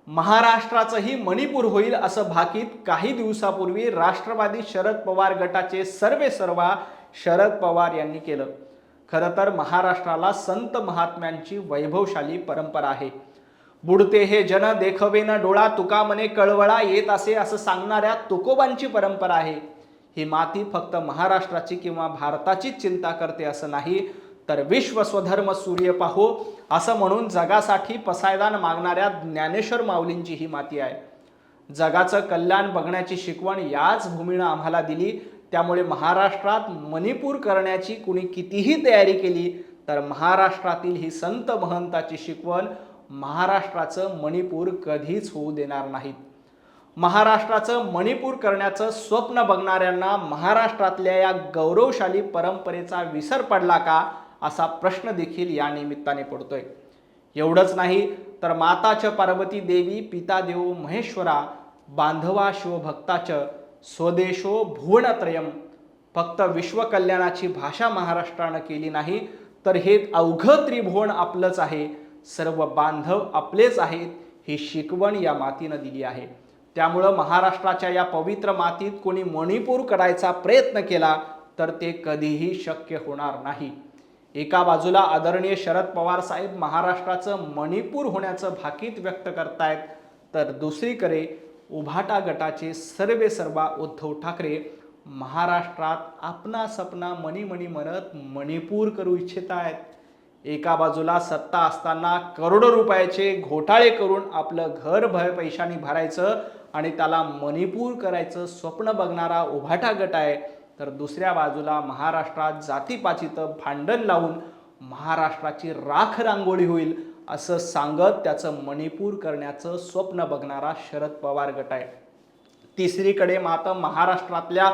महाराष्ट्राचंही मणिपूर होईल असं भाकीत काही दिवसापूर्वी राष्ट्रवादी शरद पवार गटाचे सर्वेसर्वा शरद पवार यांनी केलं। खरं तर महाराष्ट्राला संत महात्म्यांची वैभवशाली परंपरा आहे। बुडते हे जन देखवे न डोळा तुका मने कळवळा येत असे असं सांगणाऱ्या तुकोबांची परंपरा आहे। ही माती फक्त महाराष्ट्राची किंवा भारताचीच चिंता करते असं नाही, तर विश्व स्वधर्म सूर्य पाहो असं म्हणून जगासाठी पसायदान मागणाऱ्या ज्ञानेश्वर माऊलींची ही माती आहे। जगाचं कल्याण बघण्याची शिकवण याच भूमीनं आम्हाला दिली। त्यामुळे महाराष्ट्रात मणिपूर करण्याची कुणी कितीही तयारी केली तर महाराष्ट्रातील ही संत महंताची शिकवण महाराष्ट्राचं मणिपूर कधीच होऊ देणार नाहीत। महाराष्ट्राचं मणिपूर करण्याचं स्वप्न बघणाऱ्यांना महाराष्ट्रातल्या या गौरवशाली परंपरेचा विसर पडला का असा प्रश्न देखील या निमित्ताने पडतोय। एवढंच नाही तर माताच पार्वती देवी पिता देव महेश्वरा बांधवा शिवभक्ताच स्वदेशो भुवनत्रयम, फक्त विश्वकल्याणाची भाषा महाराष्ट्रानं केली नाही तर हे अवघं त्रिभुवन आपलंच आहे, सर्व बांधव आपलेच आहेत ही शिकवण या मातीनं दिली आहे। त्यामुळं महाराष्ट्राच्या या पवित्र मातीत कोणी मणिपूर करायचा प्रयत्न केला तर ते कधीही शक्य होणार नाही। एका बाजूला आदरणीय शरद पवार साहेब महाराष्ट्राचं मणिपूर होण्याचं भाकीत व्यक्त करतायत, तर दुसरीकडे उभाटा गटाचे सर्वेसर्वा उद्धव ठाकरे महाराष्ट्रात आपला सपना मणी मणी म्हणत मणिपूर करू इच्छित आहेत। एका बाजूला सत्ता असताना करोडो रुपयाचे घोटाळे करून आपलं घर पैशाने भरायचं आणि त्याला मणिपूर करायचं स्वप्न बघणारा उभाटा गट आहे, तर दुसऱ्या बाजूला महाराष्ट्रात जातीपातीचं भांडण लावून महाराष्ट्राची राख रांगोळी होईल असं सांगत त्याचं मणिपूर करण्याचं स्वप्न बघणारा शरद पवार गट आहे। तिसरीकडे मात्र महाराष्ट्रातल्या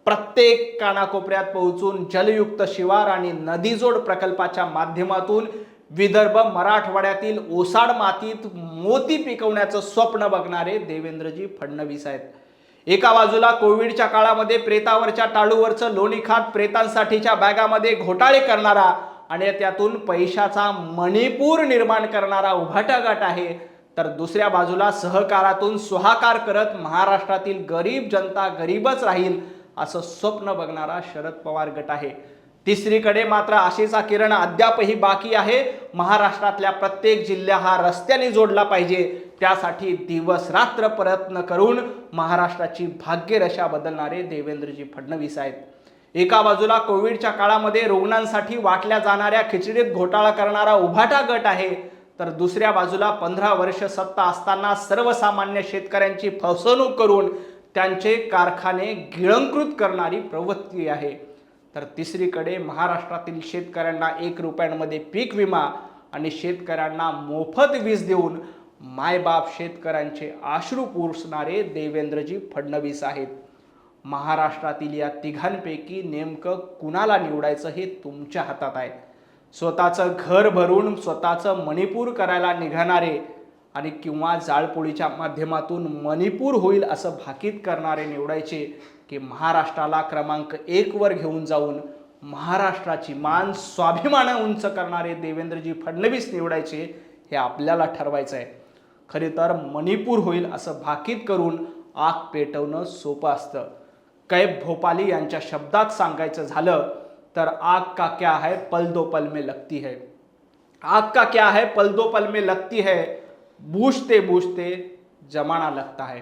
प्रत्येक कानाकोपऱ्यात पोहोचून जलयुक्त शिवार आणि नदीजोड प्रकल्पाच्या माध्यमातून विदर्भ मराठवाड्यातील ओसाड मातीत मोती पिकवण्याचं स्वप्न बघणारे देवेंद्रजी फडणवीस आहेत। एका बाजूला कोविडच्या काळामध्ये प्रेतावरच्या टाळूवरचं लोणी खात प्रेतांसाठीच्या बॅगामध्ये घोटाळे करणारा आणि त्यातून पैशाचा मणिपूर निर्माण करणारा उभाटा गट आहे, तर दुसऱ्या बाजूला सहकारातून सुहाकार करत महाराष्ट्रातील गरीब जनता गरीबच राहील असं स्वप्न बघणारा शरद पवार गट आहे। तिसरीकडे मात्र आशेचा किरण अद्यापही बाकी आहे। महाराष्ट्रातल्या प्रत्येक जिल्हा हा रस्त्याने जोडला पाहिजे, त्यासाठी दिवस रात्र प्रयत्न करून महाराष्ट्राची भाग्यरेषा बदलणारे देवेंद्रजी फडणवीस आहेत। एका बाजूला कोविडच्या काळामध्ये रुग्णांसाठी वाटल्या जाणाऱ्या खिचडीत घोटाळा करणारा उभाटा गट आहे, तर दुसऱ्या बाजूला 15 वर्ष सत्ता असताना सर्वसामान्य शेतकऱ्यांची फसवणूक करून त्यांचे कारखाने गिळंकृत करणारी प्रवृत्ती आहे। तर तिसरीकडे महाराष्ट्रातील शेतकऱ्यांना 1 रुपयांमध्ये पीक विमा आणि शेतकऱ्यांना मोफत वीज देऊन मायबाप शेतकऱ्यांचे अश्रू पुसणारे देवेंद्रजी फडणवीस आहेत। महाराष्ट्रातील या तिघांपैकी नेमकं कुणाला निवडायचं हे तुमच्या हातात आहे। स्वतःचं घर भरून स्वतःचं मणिपूर करायला निघणारे आणि किंवा जाळपोळीच्या माध्यमातून मणिपूर होईल असं भाकीत करणारे निवडायचे की महाराष्ट्राला क्रमांक 1 वर घेऊन जाऊन महाराष्ट्राची मान स्वाभिमान उंच करणारे देवेंद्रजी फडणवीस निवडायचे हे आपल्याला ठरवायचं आहे। खरे तर मणिपूर होईल असं भाकीत करून आग पेटवणं सोपं असतं। कैब भोपाली यांच्या शब्दात सांगायचं झालं तर आग का क्या है पल दो पल में लगती है, आग का क्या है पल दो पल में लगती है, बूझते बूझते जमाना लगता है।